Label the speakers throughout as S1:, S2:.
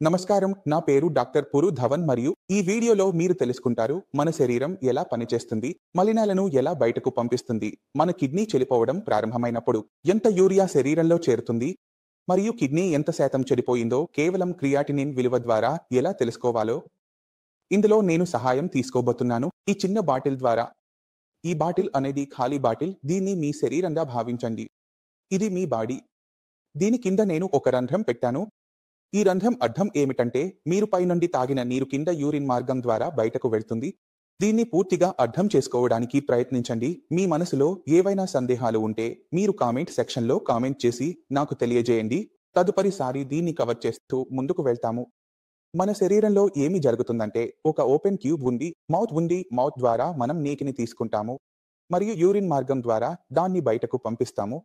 S1: నమస్కారం, నా పేరు డాక్టర్ పురు ధవన్ మరియు ఈ వీడియోలో మీరు తెలుసుకుంటారు మన శరీరం ఎలా పనిచేస్తుంది, మలినాలను ఎలా బయటకు పంపిస్తుంది, మన కిడ్నీ చెడిపోవడం ప్రారంభమైనప్పుడు ఎంత యూరియా శరీరంలో చేరుతుంది మరియు కిడ్నీ ఎంత శాతం చెడిపోయిందో కేవలం క్రియాటినిన్ విలువ ద్వారా ఎలా తెలుసుకోవాలో ఇందులో నేను సహాయం తీసుకోబోతున్నాను. ఈ చిన్న బాటిల్ ద్వారా. ఈ బాటిల్ అనేది ఖాళీ బాటిల్. దీన్ని మీ శరీరంగా భావించండి. ఇది మీ బాడీ. దీని కింద నేను ఒక రంధ్రం పెట్టాను. ఈ రంధ్రం అర్థం ఏమిటంటే మీరు పైనుండి తాగిన నీరు కింద యూరిన్ మార్గం ద్వారా బయటకు వెళ్తుంది. దీన్ని పూర్తిగా అర్థం చేసుకోవడానికి ప్రయత్నించండి. మీ మనసులో ఏవైనా సందేహాలు ఉంటే మీరు కామెంట్ సెక్షన్లో కామెంట్ చేసి నాకు తెలియజేయండి. తదుపరిసారి దీన్ని కవర్ చేస్తూ ముందుకు వెళ్తాము. మన శరీరంలో ఏమి జరుగుతుందంటే ఒక ఓపెన్ ట్యూబ్ ఉంది, మౌత్ ద్వారా మనం నీటిని తీసుకుంటాము మరియు యూరిన్ మార్గం ద్వారా దాన్ని బయటకు పంపిస్తాము.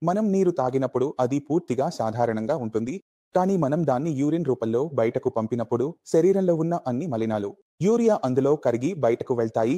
S1: మనం నీరు తాగినప్పుడు అది పూర్తిగా సాధారణంగా ఉంటుంది. కానీ మనం దాన్ని యూరిన్ రూపంలో బయటకు పంపినప్పుడు శరీరంలో ఉన్న అన్ని మలినాలు, యూరియా అందులో కరిగి బయటకు వెళ్తాయి.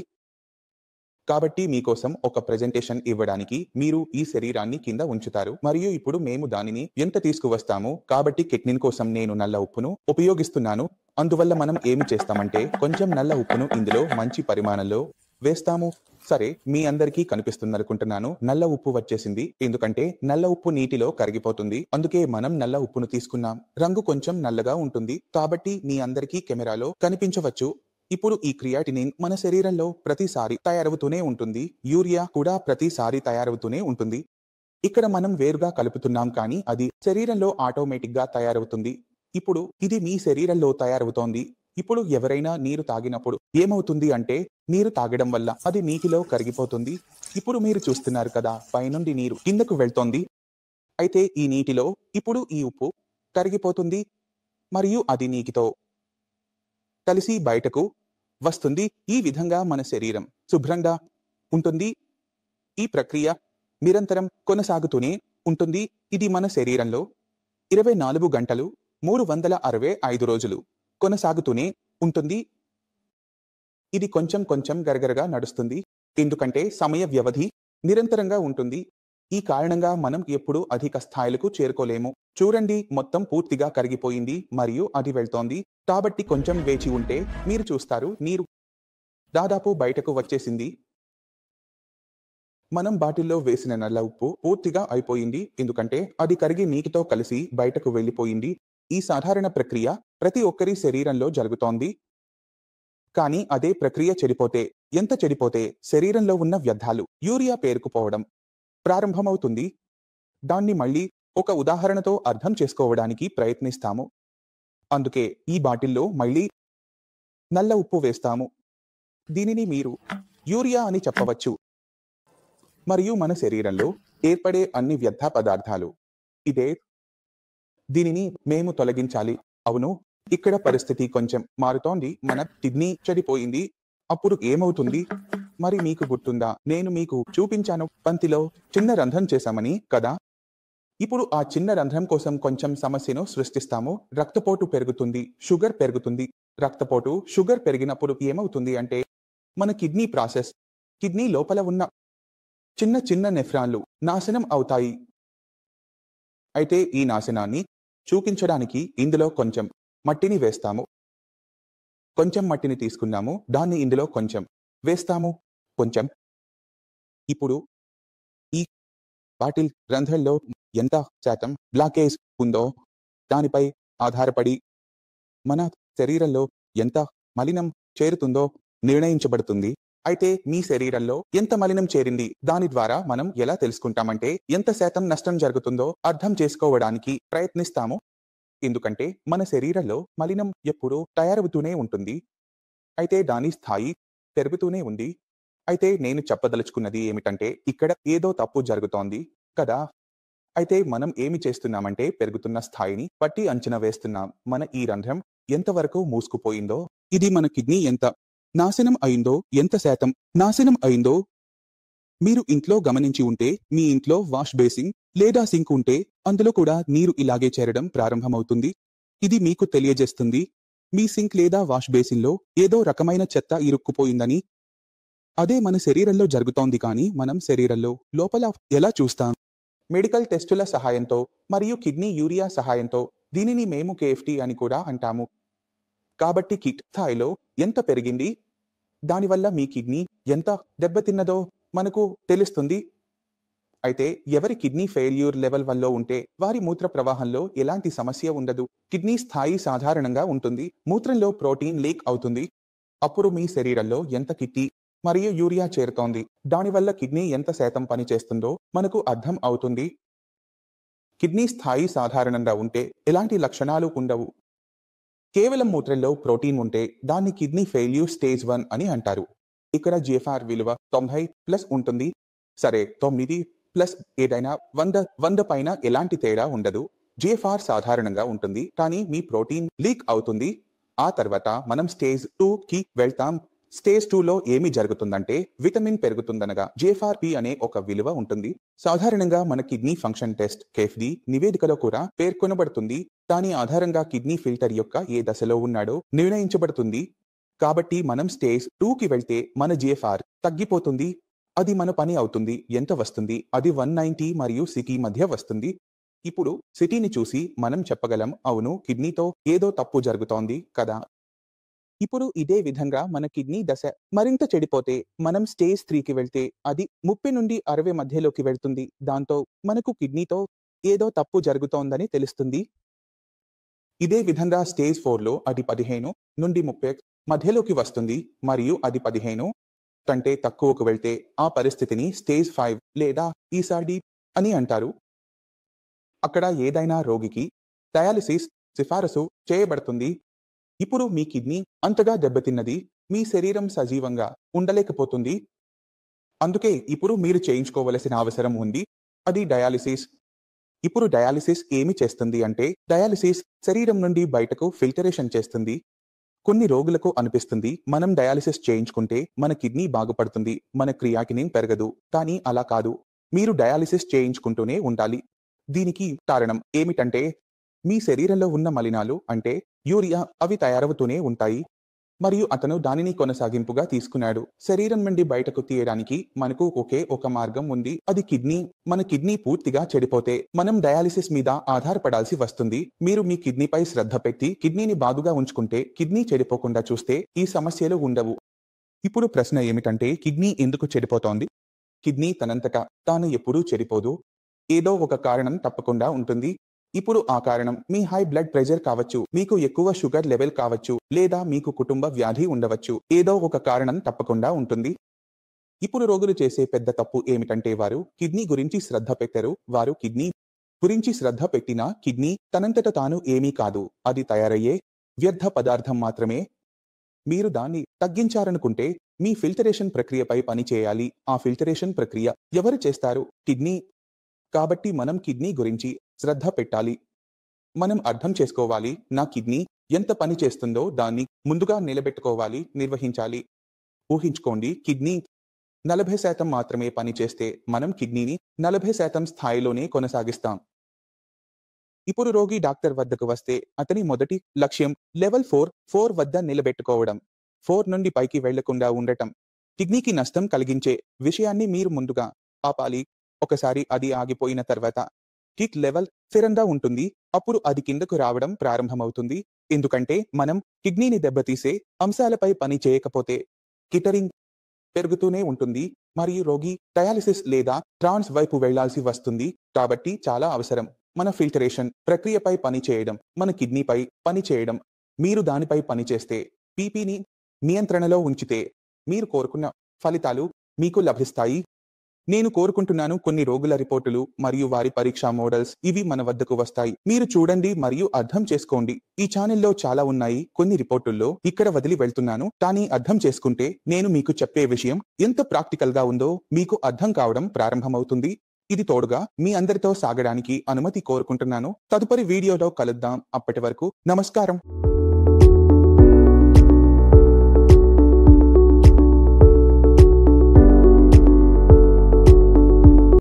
S1: కాబట్టి మీకోసం ఒక ప్రెజెంటేషన్ ఇవ్వడానికి మీరు ఈ శరీరాన్ని కింద ఉంచుతారు మరియు ఇప్పుడు మేము దానిని ఎంత తీసుకువస్తాము. కాబట్టి కిడ్నీ కోసం నేను నల్ల ఉప్పును ఉపయోగిస్తున్నాను. అందువల్ల మనం ఏమి చేస్తామంటే కొంచెం నల్ల ఉప్పును ఇందులో మంచి పరిమాణంలో వేస్తాము. సరే, మీ అందరికీ కనిపిస్తుందనుకుంటున్నాను. నల్ల ఉప్పు వచ్చేసింది, ఎందుకంటే నల్ల ఉప్పు నీటిలో కరిగిపోతుంది. అందుకే మనం నల్ల ఉప్పును తీసుకున్నాం. రంగు కొంచెం నల్లగా ఉంటుంది కాబట్టి మీ అందరికీ కెమెరాలో కనిపించవచ్చు. ఇప్పుడు ఈ క్రియాటినిన్ మన శరీరంలో ప్రతిసారి తయారవుతూనే ఉంటుంది. యూరియా కూడా ప్రతిసారి తయారవుతూనే ఉంటుంది. ఇక్కడ మనం వేరుగా కలుపుతున్నాం కానీ అది శరీరంలో ఆటోమేటిక్ గా తయారవుతుంది. ఇప్పుడు ఇది మీ శరీరంలో తయారవుతోంది. ఇప్పుడు ఎవరైనా నీరు తాగినప్పుడు ఏమవుతుంది అంటే నీరు తాగడం వల్ల అది నీటిలో కరిగిపోతుంది. ఇప్పుడు మీరు చూస్తున్నారు కదా, పైనుండి నీరు కిందకు వెళ్తోంది. అయితే ఈ నీటిలో ఇప్పుడు ఈ ఉప్పు కరిగిపోతుంది మరియు అది నీటితో కలిసి బయటకు వస్తుంది. ఈ విధంగా మన శరీరం శుభ్రంగా ఉంటుంది. ఈ ప్రక్రియ నిరంతరం కొనసాగుతూనే ఉంటుంది. ఇది మన శరీరంలో 24 గంటలు 365 రోజులు కొనసాగుతూనే ఉంటుంది. ఇది కొంచెం గరగరగా నడుస్తుంది, ఎందుకంటే సమయ వ్యవధి నిరంతరంగా ఉంటుంది. ఈ కారణంగా మనం ఎప్పుడూ అధిక స్థాయిలకు చేరుకోలేము. చూడండి, మొత్తం పూర్తిగా కరిగిపోయింది మరియు అది వెళ్తోంది. కాబట్టి కొంచెం వేచి ఉంటే మీరు చూస్తారు నీరు దాదాపు బయటకు వచ్చేసింది. మనం బాటిల్లో వేసిన నల్ల ఉప్పు పూర్తిగా అయిపోయింది, ఎందుకంటే అది కరిగి నీటితో కలిసి బయటకు వెళ్ళిపోయింది. ఈ సాధారణ ప్రక్రియ ప్రతి ఒక్కరి శరీరంలో జరుగుతోంది. కానీ అదే ప్రక్రియ ఎంత చెడిపోతే శరీరంలో ఉన్న వ్యర్థాలు, యూరియా పేరుకుపోవడం ప్రారంభమవుతుంది. దాన్ని మళ్ళీ ఒక ఉదాహరణతో అర్థం చేసుకోవడానికి ప్రయత్నిస్తాము. అందుకే ఈ బాటిల్లో మళ్ళీ నల్ల ఉప్పు వేస్తాము. దీనిని మీరు యూరియా అని చెప్పవచ్చు. మరియు మన శరీరంలో ఏర్పడే అన్ని వ్యర్థ పదార్థాలు ఇదే. దీనిని మేము తొలగించాలి. అవును, ఇక్కడ పరిస్థితి కొంచెం మారుతోంది. మన కిడ్నీ చెడిపోయింది. అప్పుడు ఏమవుతుంది మరి మీకు గుర్తుందా? నేను మీకు చూపించాను, పంతిలో చిన్న రంధ్రం చేశామని కదా. ఇప్పుడు ఆ చిన్న రంధ్రం కోసం కొంచెం సమస్యను సృష్టిస్తాము. రక్తపోటు పెరుగుతుంది, షుగర్ పెరుగుతుంది. రక్తపోటు, షుగర్ పెరిగినప్పుడు ఏమవుతుంది అంటే మన కిడ్నీ లోపల ఉన్న చిన్న నెఫ్రాన్లు నాశనం అవుతాయి. అయితే ఈ నాశనాన్ని చూపించడానికి ఇందులో కొంచెం మట్టిని వేస్తాము. కొంచెం మట్టిని తీసుకున్నాము, దాన్ని ఇందులో కొంచెం వేస్తాము. కొంచెం. ఇప్పుడు ఈ బాటిల్ రంధ్రంలో ఎంత శాతం బ్లాకేజ్ ఉందో దానిపై ఆధారపడి మన శరీరంలో ఎంత మలినం చేరుతుందో నిర్ణయించబడుతుంది. అయితే మీ శరీరంలో ఎంత మలినం చేరింది దాని ద్వారా మనం ఎలా తెలుసుకుంటామంటే ఎంత శాతం నష్టం జరుగుతుందో అర్థం చేసుకోవడానికి ప్రయత్నిస్తాము. ఎందుకంటే మన శరీరంలో మలినం ఎప్పుడూ తయారవుతూనే ఉంటుంది. అయితే దాని స్థాయి పెరుగుతూనే ఉంది. అయితే నేను చెప్పదలుచుకున్నది ఏమిటంటే ఇక్కడ ఏదో తప్పు జరుగుతోంది కదా. అయితే మనం ఏమి చేస్తున్నామంటే పెరుగుతున్న స్థాయిని బట్టి అంచనా వేస్తున్నాం. మన ఈ రంధ్రం ఎంతవరకు మూసుకుపోయిందో, ఇది మన కిడ్నీ ఎంత నాశనం అయిందో, ఎంత శాతం నాశనం అయిందో మీరు ఇంట్లో గమనించి ఉంటే, మీ ఇంట్లో వాష్ బేసిన్ లేదా సింక్ ఉంటే అందులో కూడా నీరు ఇలాగే చేరడం ప్రారంభమవుతుంది. ఇది మీకు తెలియజేస్తుంది మీ సింక్ లేదా వాష్ బేసిన్లో ఏదో రకమైన చెత్త ఇరుక్కుపోయిందని. అదే మన శరీరంలో జరుగుతోంది. కానీ మనం శరీరంలో లోపల ఎలా చూస్తాం? మెడికల్ టెస్టుల సహాయంతో మరియు కిడ్నీ యూరియా సహాయంతో దీనిని మేము కేఎఫ్టీ అని కూడా అంటాము. కాబట్టి కిట్ స్థాయిలో ఎంత పెరిగింది, దానివల్ల మీ కిడ్నీ ఎంత దెబ్బతిన్నదో మనకు తెలుస్తుంది. అయితే ఎవరి కిడ్నీ ఫెయిల్యూర్ లెవెల్ 1లో ఉంటే వారి మూత్ర ప్రవాహంలో ఎలాంటి సమస్య ఉండదు. కిడ్నీ స్థాయి సాధారణంగా ఉంటుంది. మూత్రంలో ప్రోటీన్ లీక్ అవుతుంది. అప్పుడు మీ శరీరంలో ఎంత కిడ్నీ మరియు యూరియా చేరుతోంది, దానివల్ల కిడ్నీ ఎంత శాతం పనిచేస్తుందో మనకు అర్థం అవుతుంది. కిడ్నీ స్థాయి సాధారణంగా ఉంటే ఎలాంటి లక్షణాలు ఉండవు. కేవలం మూత్రంలో ప్రోటీన్ ఉంటే దాన్ని కిడ్నీ ఫెయిల్యూర్ స్టేజ్ 1 అని అంటారు. ఇక్కడ జిఎఫ్ఆర్ విలువ 90+ ఉంటుంది. సరే, 9+ ఏదైనా 100 పైన ఎలాంటి తేడా ఉండదు. జిఎఫ్ఆర్ సాధారణంగా ఉంటుంది, కానీ మీ ప్రోటీన్ లీక్ అవుతుంది. ఆ తర్వాత మనం స్టేజ్ 2కి వెళ్తాం. స్టేజ్ 2లో ఏమి జరుగుతుందంటే విటమిన్ పెరుగుతుందనగా జిఎఫ్ఆర్పి అనే ఒక విలువ ఉంటుంది. సాధారణంగా మన కిడ్నీ ఫంక్షన్ టెస్ట్ కేఎఫ్డి నివేదికలో కూడా పేర్కొనబడుతుంది. దాని ఆధారంగా కిడ్నీ ఫిల్టర్ యొక్క ఏ దశలో ఉన్నాడో నిర్ణయించబడుతుంది. కాబట్టి మనం స్టేజ్ 2కి వెళ్తే మన జిఎఫ్ఆర్ తగ్గిపోతుంది. అది మన పని అవుతుంది. ఎంత వస్తుంది? అది 190 మరియు సిటీ మధ్య వస్తుంది. ఇప్పుడు సిటీని చూసి మనం చెప్పగలం, అవును, కిడ్నీతో ఏదో తప్పు జరుగుతోంది కదా. ఇప్పుడు ఇదే విధంగా మన కిడ్నీ దశ మరింత చెడిపోతే మనం స్టేజ్ 3కి వెళ్తే అది 30 నుండి 60 మధ్యలోకి వెళ్తుంది. దాంతో మనకు కిడ్నీతో ఏదో తప్పు జరుగుతోందని తెలుస్తుంది. ఇదే విధంగా స్టేజ్ 4లో అది 15 నుండి 30 మధ్యలోకి వస్తుంది మరియు అది 15 కంటే తక్కువకు వెళ్తే ఆ పరిస్థితిని స్టేజ్ 5 లేదా ఈసార్డి అని అంటారు. అక్కడ ఏదైనా రోగికి డయాలిసిస్ సిఫారసు చేయబడుతుంది. ఇప్పుడు మీ కిడ్నీ అంతగా దెబ్బతిన్నది, మీ శరీరం సజీవంగా ఉండలేకపోతుంది. అందుకే ఇప్పుడు మీరు చేయించుకోవలసిన అవసరం ఉంది, అది డయాలిసిస్. ఇప్పుడు డయాలిసిస్ ఏమి చేస్తుంది అంటే డయాలిసిస్ శరీరం నుండి బయటకు ఫిల్టరేషన్ చేస్తుంది. కొన్ని రోగులకు అనిపిస్తుంది మనం డయాలిసిస్ చేయించుకుంటే మన కిడ్నీ బాగుపడుతుంది, మన క్రియాటినిన్ పెరగదు. కానీ అలా కాదు. మీరు డయాలిసిస్ చేయించుకుంటూనే ఉండాలి. దీనికి కారణం ఏమిటంటే మీ శరీరంలో ఉన్న మలినాలు అంటే యూరియా అవి తయారవుతూనే ఉంటాయి మరియు అతను దానిని కొనసాగింపుగా తీసుకున్నాడు. శరీరం నుండి బయటకు తీయడానికి మనకు ఒకే ఒక మార్గం ఉంది, అది కిడ్నీ. మన కిడ్నీ పూర్తిగా చెడిపోతే మనం డయాలిసిస్ మీద ఆధారపడాల్సి వస్తుంది. మీరు మీ కిడ్నీపై శ్రద్ధ పెట్టి కిడ్నీని బాగుగా ఉంచుకుంటే, కిడ్నీ చెడిపోకుండా చూస్తే ఈ సమస్యలు ఉండవు. ఇప్పుడు ప్రశ్న ఏమిటంటే కిడ్నీ ఎందుకు చెడిపోతోంది? కిడ్నీ తనంతట తాను ఎప్పుడూ చెడిపోదు. ఏదో ఒక కారణం తప్పకుండా ఉంటుంది. ఇప్పుడు ఆ కారణం మీ హై బ్లడ్ ప్రెషర్ కావచ్చు, మీకు ఎక్కువ షుగర్ లెవెల్ కావచ్చు, లేదా మీకు కుటుంబ వ్యాధి ఉండవచ్చు. ఏదో ఒక కారణం తప్పకుండా ఉంటుంది. ఇప్పుడు రోగులు చేసే పెద్ద తప్పు ఏమిటంటే వారు కిడ్నీ గురించి శ్రద్ధ పెట్టరు. వారు కిడ్నీ గురించి శ్రద్ధ పెట్టినా కిడ్నీ తనంతట తాను ఏమీ కాదు, అది తయారయ్యే వ్యర్థ పదార్థం మాత్రమే. మీరు దాన్ని తగ్గించారనుకుంటే మీ ఫిల్టరేషన్ ప్రక్రియపై పని చేయాలి. ఆ ఫిల్టరేషన్ ప్రక్రియ ఎవరు చేస్తారు? కిడ్నీ. కాబట్టి మనం కిడ్నీ గురించి శ్రద్ధ పెట్టాలి. మనం అర్థం చేసుకోవాలి, నా కిడ్నీ ఎంత పని చేస్తుందో దాన్ని ముందుగా నిలబెట్టుకోవాలి, నిర్వహించాలి. ఊహించుకోండి, కిడ్నీ 40% మాత్రమే పని చేస్తే మనం కిడ్నీని 40% స్థాయిలోనే కొనసాగిస్తాం. ఇప్పుడు రోగి డాక్టర్ వద్దకు వస్తే అతని మొదటి లక్ష్యం లెవెల్ 4 వద్ద నిలబెట్టుకోవడం, 4 నుండి పైకి వెళ్లకుండా ఉండటం. కిడ్నీకి నష్టం కలిగించే విషయాన్ని మీరు ముందుగా ఆపాలి. ఒకసారి అది ఆగిపోయిన తర్వాత కిక్ లెవెల్ స్థిరంగా ఉంటుంది. అప్పుడు అది కిందకు రావడం ప్రారంభమవుతుంది. ఎందుకంటే మనం కిడ్నీని దెబ్బతీసే అంశాలపై పని చేయకపోతే కిటరింగ్ పెరుగుతూనే ఉంటుంది మరియు రోగి డయాలిసిస్ లేదా ట్రాన్స్ వైపు వెళ్లాల్సి వస్తుంది. కాబట్టి చాలా అవసరం మన ఫిల్టరేషన్ ప్రక్రియపై పని చేయడం, మన కిడ్నీపై పని చేయడం. మీరు దానిపై పని చేస్తే, పీపీని నియంత్రణలో ఉంచితే మీరు కోరుకున్న ఫలితాలు మీకు లభిస్తాయి. నేను కోరుకుంటున్నాను కొన్ని రోగుల రిపోర్టులు మరియు వారి పరీక్షా మోడల్స్ ఇవి మన వద్దకు వస్తాయి. మీరు చూడండి మరియు అర్థం చేసుకోండి. ఈ ఛానెల్లో చాలా ఉన్నాయి. కొన్ని రిపోర్టుల్లో ఇక్కడ వదిలి వెళ్తున్నాను, కానీ అర్థం చేసుకుంటే నేను మీకు చెప్పే విషయం ఎంత ప్రాక్టికల్ గా ఉందో మీకు అర్థం కావడం ప్రారంభమవుతుంది. ఇది తోడుగా మీ అందరితో సాగడానికి అనుమతి కోరుకుంటున్నాను. తదుపరి వీడియోలో కలుద్దాం. అప్పటి వరకు నమస్కారం.